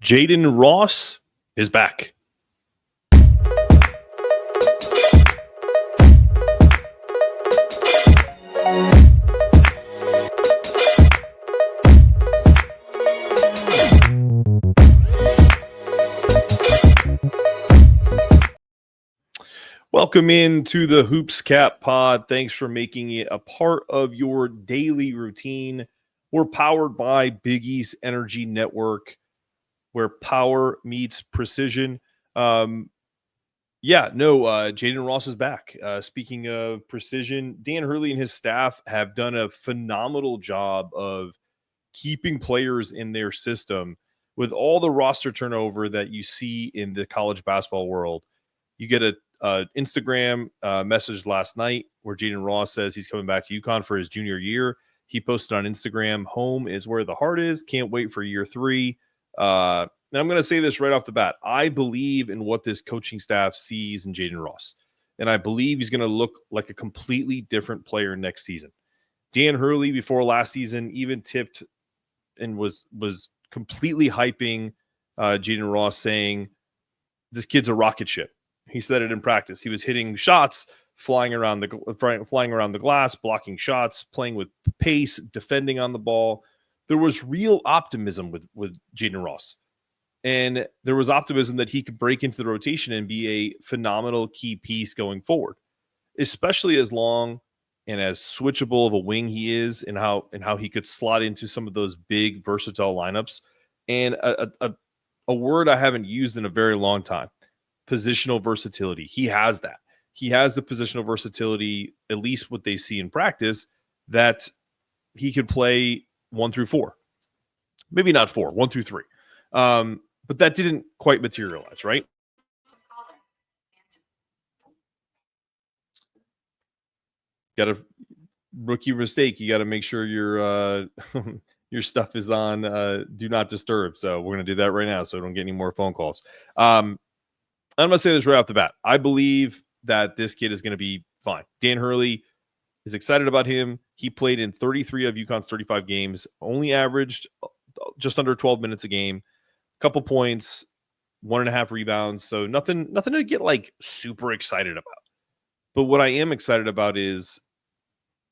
Jayden Ross is back. Welcome into the Hoops Cap Pod. Thanks for making it a part of your daily routine. We're powered by Big East Energy Network, where power meets precision. Jayden Ross is back. Speaking of precision, Dan Hurley and his staff have done a phenomenal job of keeping players in their system with all the roster turnover that you see in the college basketball world. You get a Instagram message last night where Jayden Ross says he's coming back to UConn for his junior year. He posted on Instagram, "Home is where the heart is. Can't wait for year 3." And I'm going to say this right off the bat. I believe in what this coaching staff sees in Jayden Ross. And I believe he's going to look like a completely different player next season. Dan Hurley, before last season, even tipped and was completely hyping Jayden Ross, saying, "This kid's a rocket ship." He said it in practice. He was hitting shots, flying around the glass, blocking shots, playing with pace, defending on the ball. There was real optimism with Jayden Ross. And there was optimism that he could break into the rotation and be a phenomenal key piece going forward, especially as long and as switchable of a wing he is, and how he could slot into some of those big versatile lineups. And a word I haven't used in a very long time: positional versatility. He has that. He has the positional versatility, at least what they see in practice, that he could play 1 through 4. Maybe not 4, 1 through 3. But that didn't quite materialize, right? Got a rookie mistake. You got to make sure your your stuff is on do not disturb. So we're going to do that right now so I don't get any more phone calls. I'm going to say this right off the bat. I believe that this kid is going to be fine. Dan Hurley is excited about him. He played in 33 of UConn's 35 games, only averaged just under 12 minutes a game, couple points, 1.5 rebounds. So nothing to get like super excited about. But what I am excited about is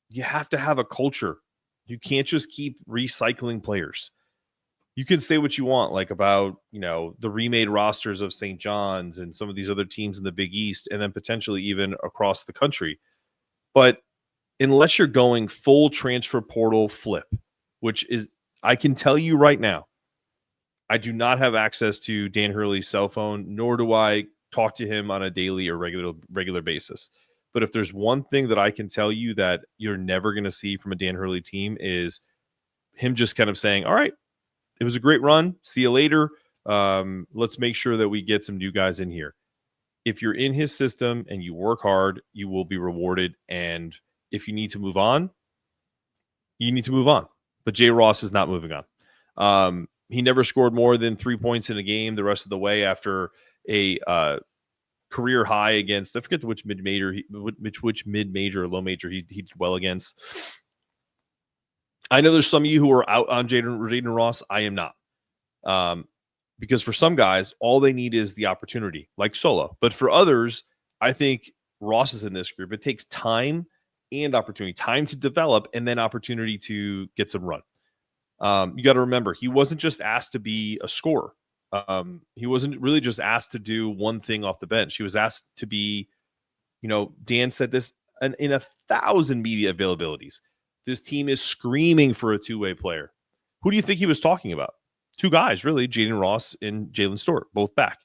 you have to have a culture. You can't just keep recycling players. You can say what you want, like about, the remade rosters of St. John's and some of these other teams in the Big East, and then potentially even across the country. But unless you're going full transfer portal flip, which is, I can tell you right now, I do not have access to Dan Hurley's cell phone, nor do I talk to him on a daily or regular basis. But if there's one thing that I can tell you that you're never going to see from a Dan Hurley team, is him just kind of saying, "All right, it was a great run. See you later. Let's make sure that we get some new guys in here." If you're in his system and you work hard, you will be rewarded. And if you need to move on, you need to move on. But Jay Ross is not moving on. He never scored more than 3 points in a game the rest of the way after a career high against, I forget which mid-major or low major he did well against. I know there's some of you who are out on Jayden Ross. I am not. Because for some guys, all they need is the opportunity, like Solo. But for others, I think Ross is in this group. It takes time and opportunity, time to develop, and then opportunity to get some run. You got to remember, he wasn't just asked to be a scorer. He wasn't really just asked to do one thing off the bench. He was asked to be, Dan said this in 1,000 media availabilities. This team is screaming for a two-way player. Who do you think he was talking about? 2 guys, really, Jayden Ross and Jalen Stewart, both back.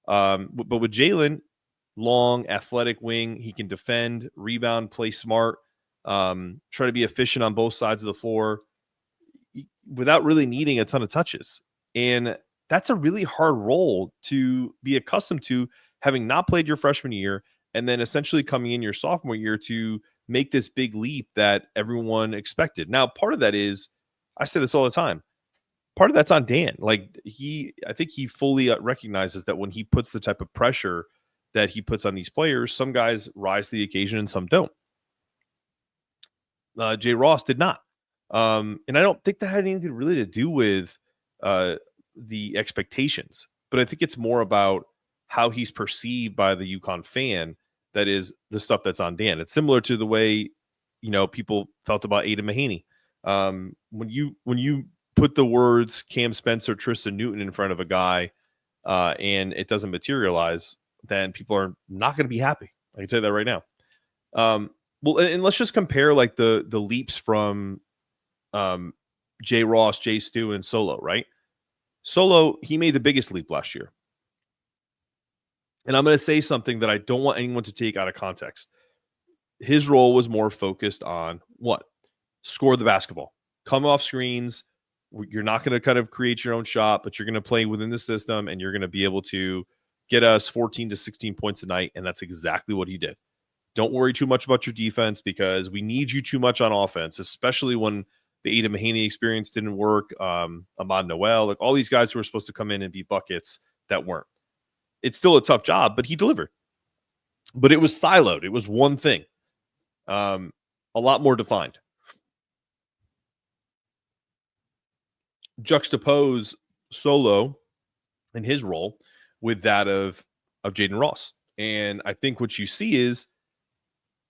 But with Jalen, long, athletic wing, he can defend, rebound, play smart, try to be efficient on both sides of the floor without really needing a ton of touches. And that's a really hard role to be accustomed to, having not played your freshman year and then essentially coming in your sophomore year to make this big leap that everyone expected. Now, part of that is, I say this all the time, part of that's on Dan. Like, I think he fully recognizes that when he puts the type of pressure that he puts on these players, some guys rise to the occasion and some don't. Jay Ross did not. And I don't think that had anything really to do with the expectations, but I think it's more about how he's perceived by the UConn fan. That is the stuff that's on Dan. It's similar to the way, people felt about Aiden Mahaney. When you put the words Cam Spencer, Tristan Newton in front of a guy, and it doesn't materialize, then people are not going to be happy. I can tell you that right now. Well, and let's just compare like the leaps from Jay Ross, Jay Stu, and Solo, right? Solo, he made the biggest leap last year. And I'm going to say something that I don't want anyone to take out of context. His role was more focused on what? Score the basketball. Come off screens. You're not going to kind of create your own shot, but you're going to play within the system, and you're going to be able to get us 14 to 16 points a night, and that's exactly what he did. Don't worry too much about your defense because we need you too much on offense, especially when the Aiden Mahaney experience didn't work. Ahmad Noel, like all these guys who were supposed to come in and be buckets that weren't. It's still a tough job, but he delivered. But it was siloed. It was one thing. A lot more defined. Juxtapose Solo and his role with that of Jayden Ross. And I think what you see is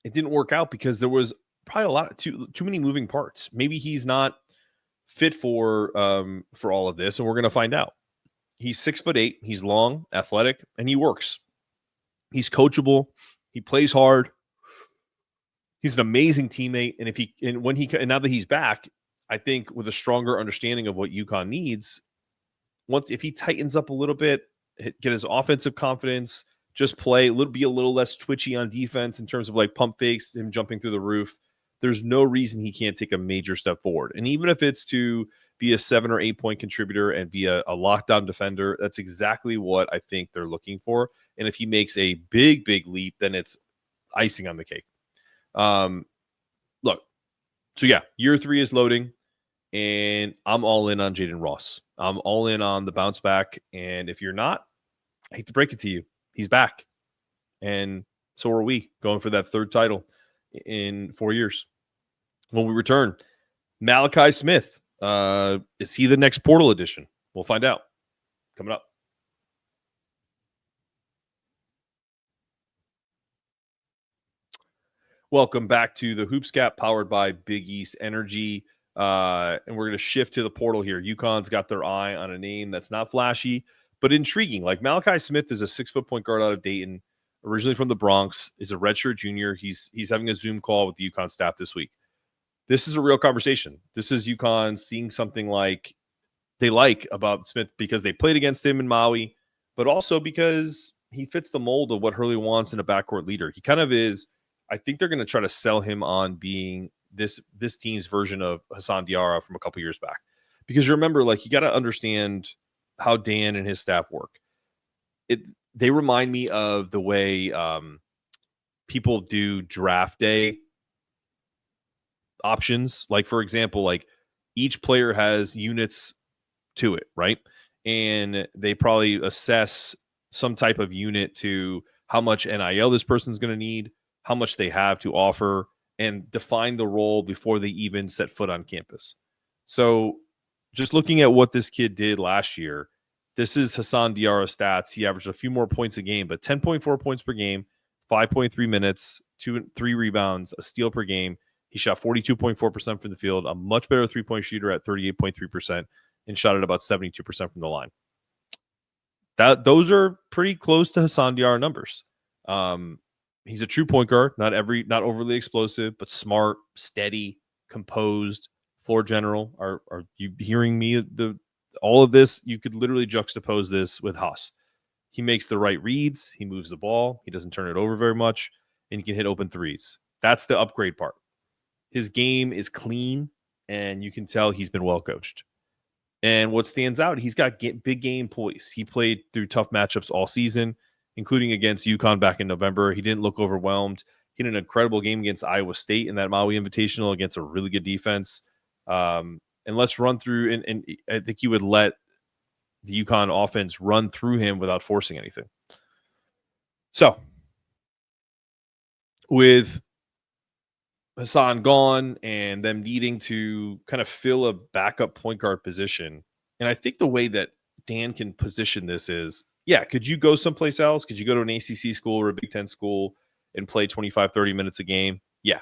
it didn't work out because there was probably too many moving parts. Maybe he's not fit for all of this, and we're going to find out. He's 6'8", he's long, athletic, and he works. He's coachable. He plays hard. He's an amazing teammate, and now that he's back, I think with a stronger understanding of what UConn needs, if he tightens up a little bit, get his offensive confidence, just be a little less twitchy on defense in terms of like pump fakes, him jumping through the roof. There's no reason he can't take a major step forward. And even if it's to be a 7 or 8 point contributor and be a lockdown defender, that's exactly what I think they're looking for. And if he makes a big, big leap, then it's icing on the cake. Look, so yeah, year 3 is loading, and I'm all in on Jayden Ross. I'm all in on the bounce back. And if you're not, I hate to break it to you, he's back. And so are we, going for that 3rd title in 4 years. When we return, Malachi Smith, is he the next portal edition? We'll find out. Coming up. Welcome back to the Hoops Gap, powered by Big East Energy. And we're going to shift to the portal here. UConn's got their eye on a name that's not flashy, but intriguing. Like Malachi Smith is a 6-foot point guard out of Dayton, originally from the Bronx, is a redshirt junior. He's having a Zoom call with the UConn staff this week. This is a real conversation. This is UConn seeing something like they like about Smith because they played against him in Maui, but also because he fits the mold of what Hurley wants in a backcourt leader. He kind of is. I think they're going to try to sell him on being this team's version of Hassan Diarra from a couple years back. Because remember, like, you got to understand how Dan and his staff work. They remind me of the way people do draft day options. Like, for example, like each player has units to it, right? And they probably assess some type of unit to how much NIL this person's going to need, how much they have to offer, and define the role before they even set foot on campus. So just looking at what this kid did last year, this is Hassan Diarra stats. He averaged a few more points a game, but 10.4 points per game, 5.3 minutes, 3 rebounds, a steal per game. He shot 42.4% from the field, a much better three-point shooter at 38.3%, and shot at about 72% from the line. Those are pretty close to Hassan Diarra numbers. He's a true point guard, not overly explosive, but smart, steady, composed, floor general. Are you hearing me? All of this, you could literally juxtapose this with Haas. He makes the right reads. He moves the ball. He doesn't turn it over very much, and he can hit open threes. That's the upgrade part. His game is clean, and you can tell he's been well coached. And what stands out, he's got big game poise. He played through tough matchups all season, including against UConn back in November. He didn't look overwhelmed. He had an incredible game against Iowa State in that Maui Invitational against a really good defense. And let's run through, and I think he would let the UConn offense run through him without forcing anything. So, with Hassan gone and them needing to kind of fill a backup point guard position, and I think the way that Dan can position this is, yeah, could you go someplace else? Could you go to an ACC school or a Big Ten school and play 25, 30 minutes a game? Yeah.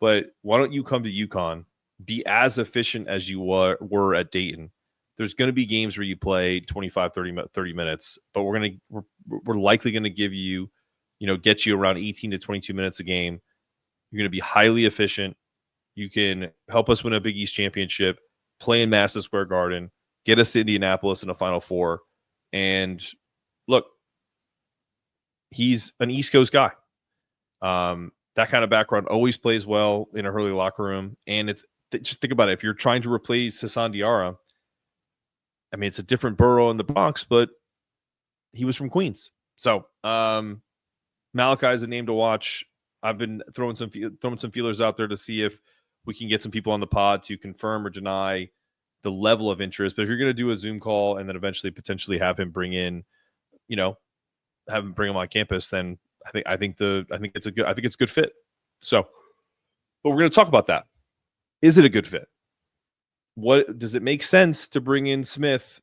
But why don't you come to UConn, be as efficient as you were at Dayton? There's going to be games where you play 25, 30 minutes, but we're likely going to give you, get you around 18 to 22 minutes a game. You're going to be highly efficient. You can help us win a Big East championship, play in Madison Square Garden, get us to Indianapolis in the Final Four. And look, he's an East Coast guy. That kind of background always plays well in a Hurley locker room. And just think about it. If you're trying to replace Hassan Diarra, I mean, it's a different borough in the Bronx, but he was from Queens. So Malachi is a name to watch. I've been throwing some feelers out there to see if we can get some people on the pod to confirm or deny the level of interest. But if you're going to do a Zoom call and then eventually potentially have him bring him on campus, then I think it's a good fit. So, but we're going to talk about that. Is it a good fit? What does it make sense to bring in Smith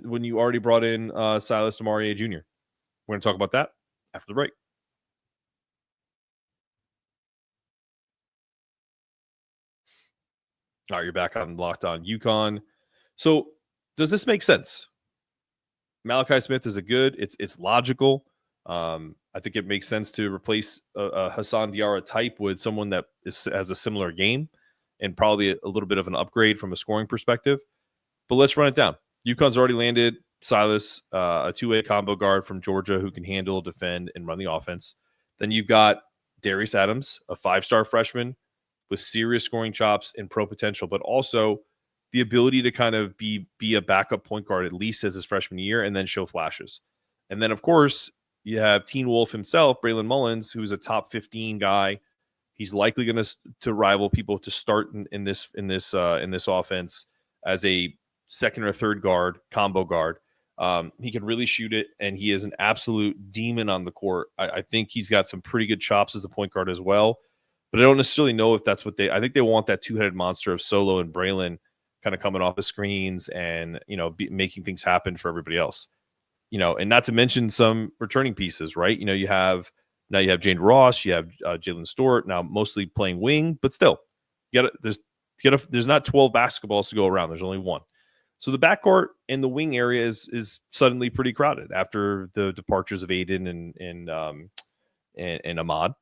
when you already brought in Silas Demary Jr.? We're going to talk about that after the break. All right, you're back on Locked On UConn. So, does this make sense? Malachi Smith is it's logical. I think it makes sense to replace a Hassan Diarra type with someone that has a similar game and probably a little bit of an upgrade from a scoring perspective. But let's run it down. UConn's already landed Silas, a two-way combo guard from Georgia who can handle, defend, and run the offense. Then you've got Darius Adams, a five-star freshman with serious scoring chops and pro potential, but also the ability to kind of be a backup point guard at least as his freshman year and then show flashes. And then, of course, you have Teen Wolf himself, Braylon Mullins, who's a top 15 guy. He's likely going to rival people to start in this offense as a second or third guard, combo guard. He can really shoot it, and he is an absolute demon on the court. I think he's got some pretty good chops as a point guard as well. But I don't necessarily know if that's what I think they want that two-headed monster of Solo and Braylon kind of coming off the screens and, making things happen for everybody else. And not to mention some returning pieces, right? You have Jayden Ross, you have Jalen Stewart, now mostly playing wing, but still, there's not 12 basketballs to go around. There's only one. So the backcourt and the wing area is suddenly pretty crowded after the departures of Aiden and Ahmad.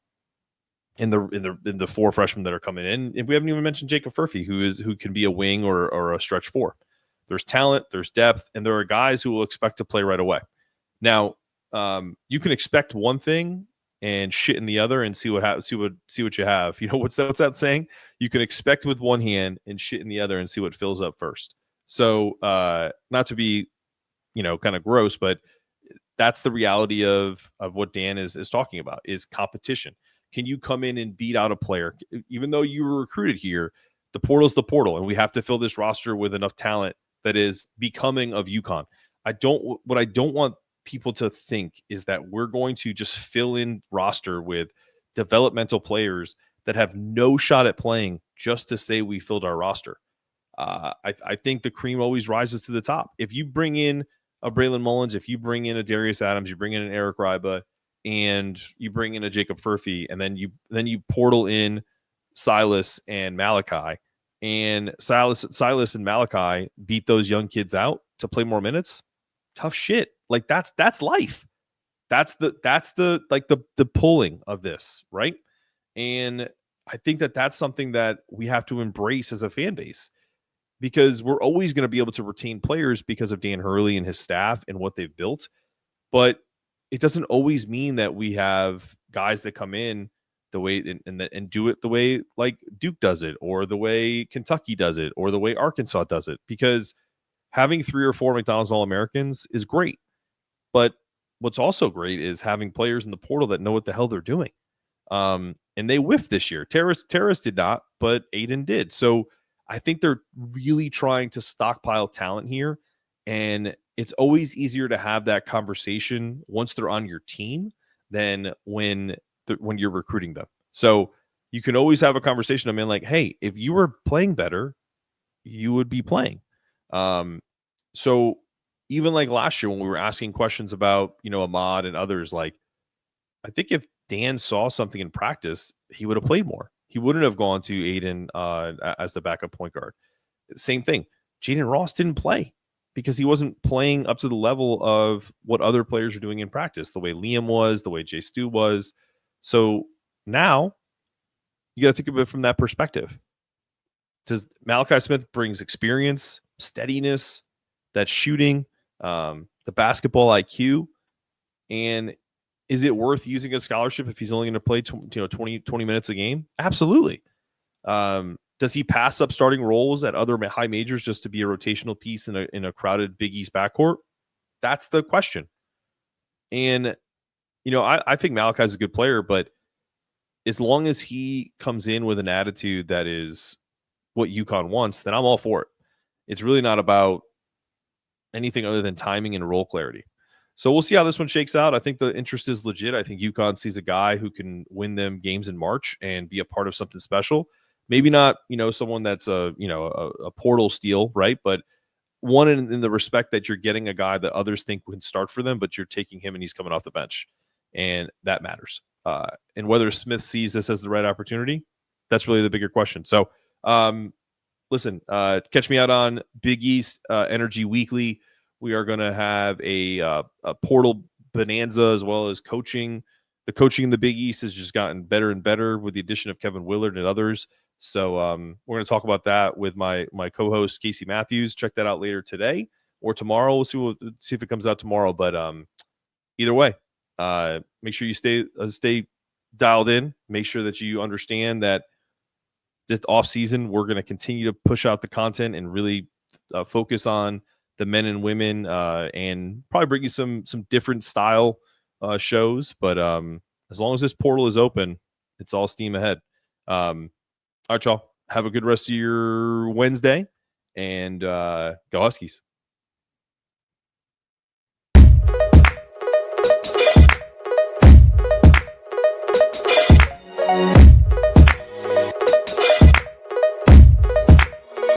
In the four freshmen that are coming in, and we haven't even mentioned Jacob Furphy, who can be a wing or a stretch four. There's talent, there's depth, and there are guys who will expect to play right away. Now, you can expect one thing and shit in the other, and see what you have. What's that saying? You can expect with one hand and shit in the other, and see what fills up first. So, not to be, kind of gross, but that's the reality of what Dan is talking about is competition. Can you come in and beat out a player? Even though you were recruited here, the portal's the portal, and we have to fill this roster with enough talent that is becoming of UConn. What I don't want people to think is that we're going to just fill in roster with developmental players that have no shot at playing just to say we filled our roster. I think the cream always rises to the top. If you bring in a Braylon Mullins, if you bring in a Darius Adams, you bring in an Eric Ryba, and you bring in a Jacob Furphy, and then you portal in Silas and Malachi, and Silas and Malachi beat those young kids out to play more minutes. Tough shit. Like that's life. That's the pulling of this, right? And I think that's something that we have to embrace as a fan base, because we're always going to be able to retain players because of Dan Hurley and his staff and what they've built. But it doesn't always mean that we have guys that come in the way and do it the way like Duke does it, or the way Kentucky does it, or the way Arkansas does it, because having 3 or 4 McDonald's All-Americans is great. But what's also great is having players in the portal that know what the hell they're doing. And they whiffed this year. Terrace did not, but Aiden did. So I think they're really trying to stockpile talent here. And it's always easier to have that conversation once they're on your team than when you're recruiting them. So you can always have a conversation. I mean, like, hey, if you were playing better, you would be playing. So even like last year when we were asking questions about, Ahmad and others, like, I think if Dan saw something in practice, he would have played more. He wouldn't have gone to Aiden as the backup point guard. Same thing. Jayden Ross didn't play because he wasn't playing up to the level of what other players are doing in practice, the way Liam was, the way Jay Stu was. So now you got to think of it from that perspective. Does Malachi Smith brings experience, steadiness, that shooting, the basketball IQ, and is it worth using a scholarship if he's only going to play 20 minutes a game? Absolutely. Does he pass up starting roles at other high majors just to be a rotational piece in a crowded Big East backcourt? That's the question. And I think Malachi's a good player, but as long as he comes in with an attitude that is what UConn wants, then I'm all for it. It's really not about anything other than timing and role clarity. So we'll see how this one shakes out. I think the interest is legit. I think UConn sees a guy who can win them games in March and be a part of something special. Maybe not, someone that's a portal steal, right? But one in the respect that you're getting a guy that others think can start for them, but you're taking him and he's coming off the bench, and that matters. And whether Smith sees this as the right opportunity, that's really the bigger question. So, listen, catch me out on Big East Energy Weekly. We are going to have a portal bonanza as well as coaching. The coaching in the Big East has just gotten better and better with the addition of Kevin Willard and others. So we're going to talk about that with my co-host Casey Matthews. Check that out later today or tomorrow. We'll see if it comes out tomorrow. But either way, make sure you stay dialed in. Make sure that you understand that this off season we're going to continue to push out the content and really focus on the men and women, and probably bring you some different style shows. But as long as this portal is open, it's all steam ahead. All right, y'all. Have a good rest of your Wednesday, and go Huskies.